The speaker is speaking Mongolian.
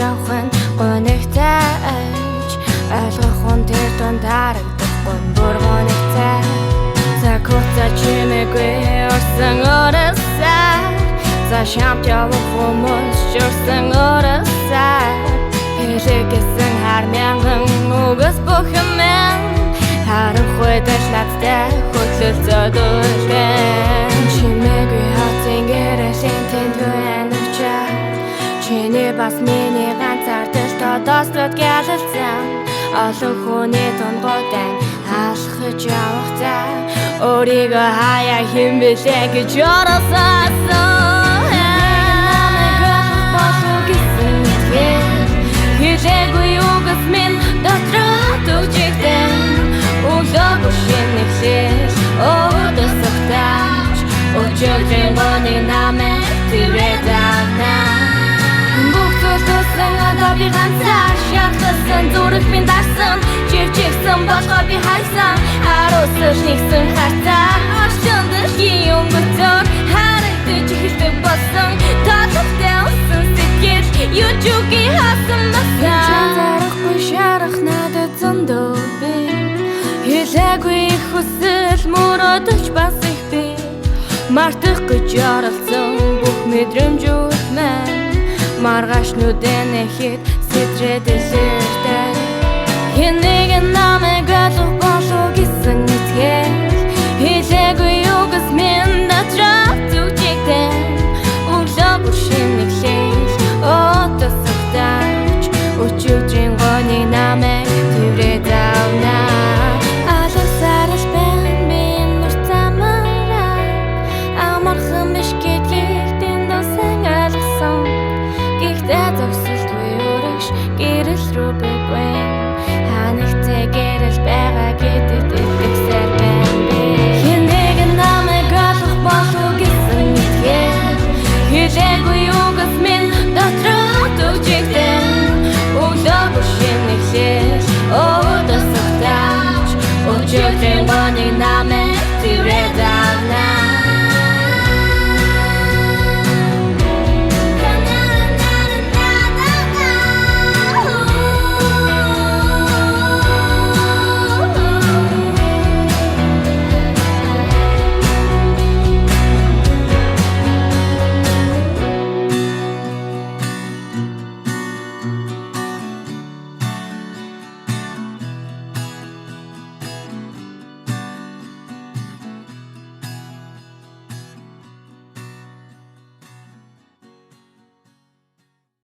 явахын гонигтайч ойлгох хүн тэр тон дарагдахгүй бүр гонигтай цаг хугацаа чимээгүй орсон оросаа за шамт явах хүмүүс журсан оросаа хэлэгэсэн хар мянган угас бухимэн харахгүй дэшлаттай хөтлөл зодуултай чимээгүй хатын гэрээсийн тэндгэн авчаа чиний бас миний ганцаартай тодослоод гялалцсан олон хүний тунгуудаа алхаж явахдаа өөрийгөө хаяа хэн билээ гэж оросаасан намайг олох болов гэсэн хэлээгүй угас минь дотроо төгжигдэн өглөөгүй шинэглэл өдөөсөгтөөч өчигдрийн гоны намайг тэрээд авнаа би ганцаар шатлсан зүрх минь дарсан чивчигсэн болохоо би хайсан харуулсаж нэгсэн хартаа орчин дэлхийн өнгөцөөр харагдаж ихтэй болсон тоолтой усан сэтгэл юучугийн хасан масан зарахгүй шарах надад зөндөө би хэлээгүй их хүсэл мөрөдөж бас их би мартах гэж оролцсон бүх мэдрэмжүүд маань маргааш нүдэн ихэд сэтрээд илэртэй хинэг намайг олох болов гэсэн итгэл хэлээгүй угас минь дотроо зүгжигдэн өглөөгүй шинэглэл өдөөсөгтөөч өчигдрийн гоны намайг тэрээд авнаа алсарал бэн минь нуртамаараа амархан биш гэдгийг дэндосэн алгасан Гэхдээ зогсолтгүй өргөш гэрэл рүү бэгвэн ханагт